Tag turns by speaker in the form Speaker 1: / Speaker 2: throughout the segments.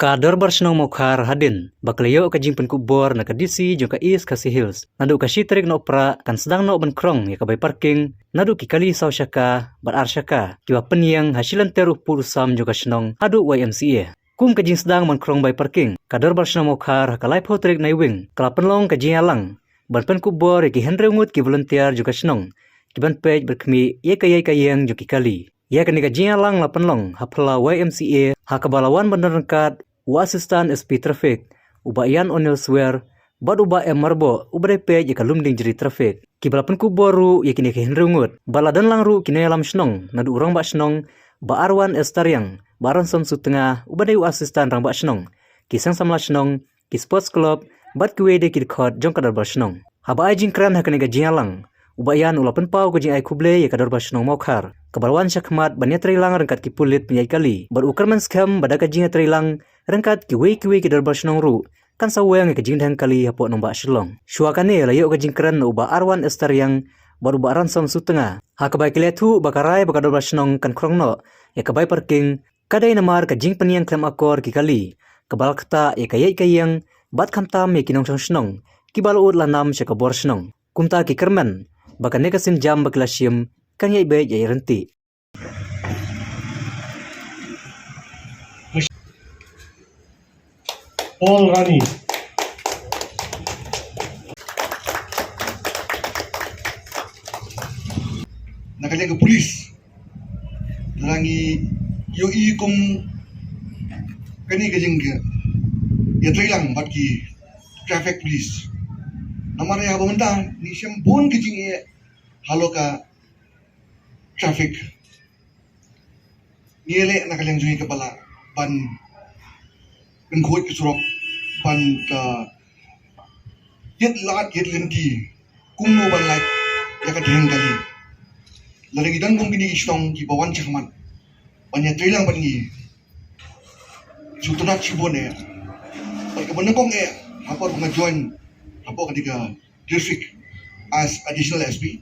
Speaker 1: Kador bersnong mokhar hadin, baklayo ka jing penkubor na kadisi jong ka east kasi hills. Nadu ka shitrik na opera kan sedang no benkrong ya kabay parking, nadu ki kali saw syaka, barar syaka, kiwa penyang hasilan teruh purusam jong ka snong hadu YMCA. Kum ka jing sedang benkrong bay parking, kador bersnong mokhar ka life hotrik na wing, kala penlong ka jing alang, ban penkubor ya ki henry ngut ki volunteer jong ka snong, ki ban page berkemi ye kayang jong ki kali. Ya kani ka jing alang la penlong, hapla YMCA, hakabalawan benerengkat, wa asistan SP traffic uba yan onil swear bad uba marbo ubre pe je kalumding jeri traffic kibalapan ku boru ye kini ke henrungut baladan langru kini alam snong nadu urang ba snong ba arwan estariang baran som su tengah uba dei asistan rang ba snong kisang samla snong ki sports club bad kuwe de ki khot jong kadar ba snong haba ai jing kran hakane ga jingalang uba yan ulapan pau ko jing ai kuble ye kadar ba snong mokhar kabarwan syakmat banya trilang rangkat ki pulit penyai kali bar ukerman scam badaka jinga trilang rangkat kiwe ki darbar snong ru kan saweng ke jingdang kali hapo nomba shlong shuakane layo ke jingkran uba arwan estariang baru ba ransom sutenga hakabai kiletu bakarai bakadar snong kan krongno ya kabai parking kadai namar ke jing peniang klem akor ki kali kabal kata ya kayai kayang bat khamtam ya kinong snong kibal ut lanam syakabor snong kumta ki kerman bakane kasin jam baklashim kan yai be yai renti
Speaker 2: Paul Rani.
Speaker 3: Nakalian ke polis. Langi yo i kum kani ke jing ya trilang bat ki traffic police. Namar ya benda ni sembun ke jing e haloka traffic. Niele nakalian jui kepala ban khoi ke surok ban ka yet lat yet lenti kum no ban like ya ka dheng kali lagi dan kum bini istong ki bawan chakman banya trilang ban ni sutunat chibone par ka banang kong e hapor ko join hapor ka district as additional SP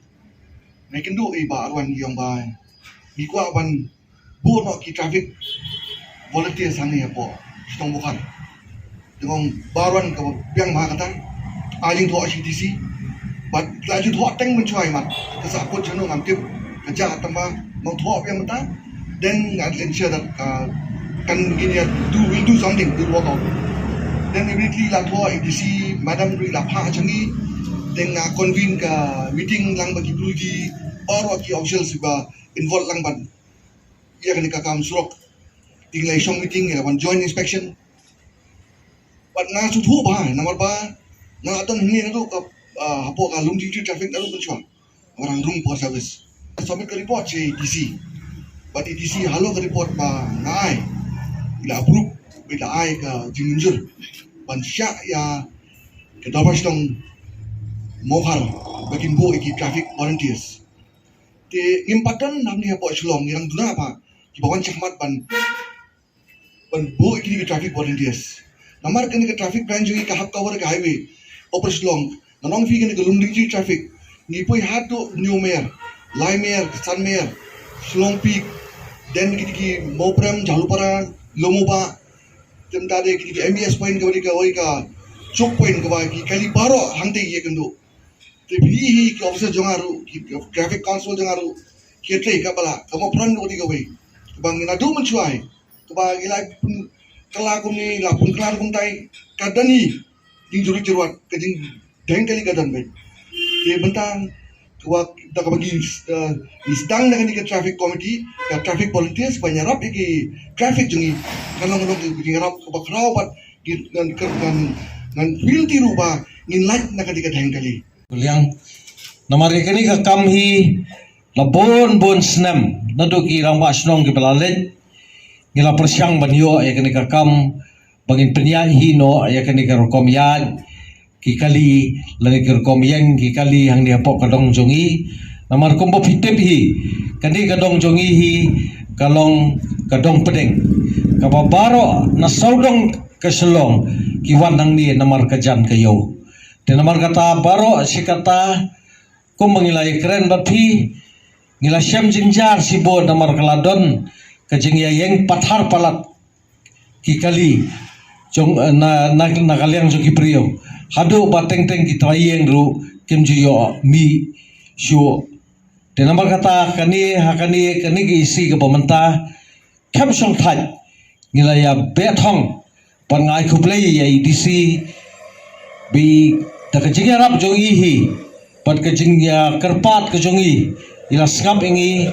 Speaker 3: na kendo e ba arwan yang ba di kwa ban bu no ki traffic volunteer sani hapor stong bukan dengan baruan ke yang maha kata aling tua CTC but laju tua teng mencuai mat kesaput jenuh ngamtip kerja tambah mau tua yang mentah then I'll ensure that kan gini will do something will work out then immediately lah tua CTC madam dui lah pah canggih then convene ke meeting lang bagi puluhi baru ki officials juga involved lang ban ia kena kakam surok tinggal isong meeting ya one joint inspection but na sutu ba nomor ba na aton ni na to hapo ka lung jing traffic dalu pencuan orang room for service submit ke report si DC but DC halo ke report ba ngai ila approve bila ai ka jinjur ban sya ya ke dapat stong mohar bagi bo iki traffic volunteers te impatan nam ni hapo shlong yang duna apa ki bawan chakmat ban bu ikini ke traffic volunteers namar kini ke traffic plan juga ke hak cover ke highway operation long nanong fi kini ke lumding traffic ni poi hatu new mayor lai mayor san mayor slong peak then kini ki mopram jalupara lomoba temta de kini ki MBS point ke wali ka chok point ke ki kali baro hangte ye kendo te bini ki officer jongaru ki traffic council jongaru ki tre ka bala kamu pran wali ka wei bang ina do mencuai bagi lagi pun kalau aku ni lapun kelar pun tai kadani jing juri jeruat kejing dengkali kadan baik dia bentang kuat tak bagi istang dengan ke traffic committee ke traffic volunteers banyak rap iki traffic jengi kalau ngomong ke rap ke bakrau bat dengan feel tiru ba ngin light nak ke dengkali
Speaker 2: Yang namar kini ke kamhi labon senam naduki ramba snong ke belalet ngila persyang banyo ya kini kakam bangin penyan hino ya kini karokom yan kikali lagi karokom yang kikali hang dia pok kadong jongi namar kombo pitep hi kani kadong jongi hi kalong kadong pedeng kababaro na saudong keselong kiwan nang ni namar kajan kayo dan namar kata baro si kata kum mengilai keren bapi ngila syam jinjar sibo namar kaladon kajing yang pathar palat kikali jong na kaliang jong kiprio hado bateng teng kita yeng ru kem jiyo mi shu de nambar kata kani kani ki isi ke pementa kem song thai ngila ya betong pan ngai kuplei ya idisi bi da kajing rap jong hi pan kajing ya kerpat ke jong ila skap ingi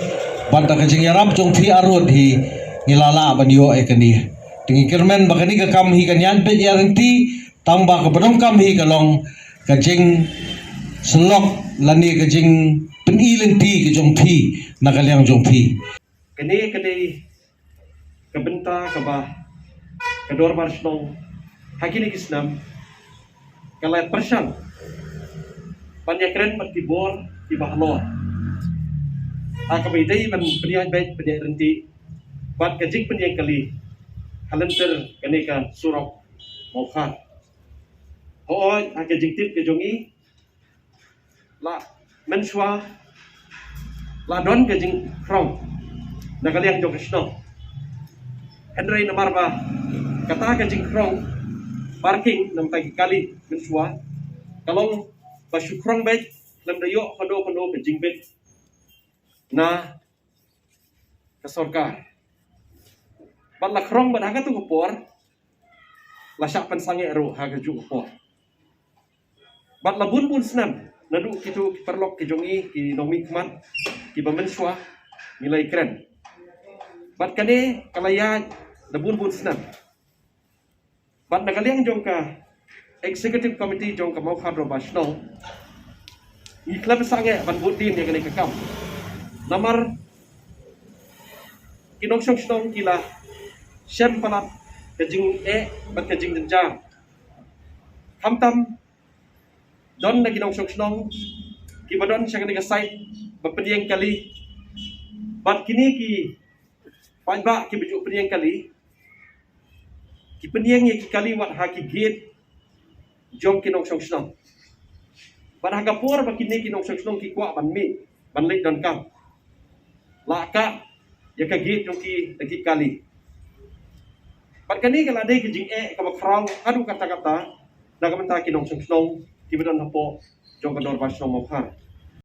Speaker 2: pan da kajing rap jong fi arut hi ngila la ban yo kani tingi kermen bakani ka kam hi kanyan pe yaranti tamba ka badong kam hi kalong kajing selok lani kajing penilen ti ke jong pi nakaliang jong pi
Speaker 4: kani kabenta kaba kador barsnong hakini kisnam kalai persyang panyakren matibor di bahlor akabidai man penyan baik penyan renti bat kajing penyan kali halenter kaneka surok mokhan hoy akajing tip ke jongi la menswa la don kajing krong nakaliang jong krisno Henry namarba kata kajing krong parking nam tagi kali menswa kalong basu krong bet lam dayo kondo kajing bet na kasorkar bat la krong bat haga tu kupor la syak pansange ero haga ju kupor bat la bun snam nadu kitu perlok ki jongi ki nomi kman ki bamenswa nilai keren bat kane kalaya na bun snam bat nakaliang jong ka executive committee jong ka mau khadro basno ni klub sange ban budin ya kane kakam namar kinong song kila Shem palat kajing bat kajing jenjang hamtam don na ginong song kibadon siya kanega site bapediang kali bat kini ki panba ki baju pediang kali ki pediang ye ki kali wat haki gate jong kinong song bat hagapur ba kini kinong song ki kwa ban mi ban lek don kam laka ya ka gate jong ki lagi kali bat kani kala dai kijing ka bakrang adu kata-kata na kamenta kinong song kibadon hapo jong kador basno mokhar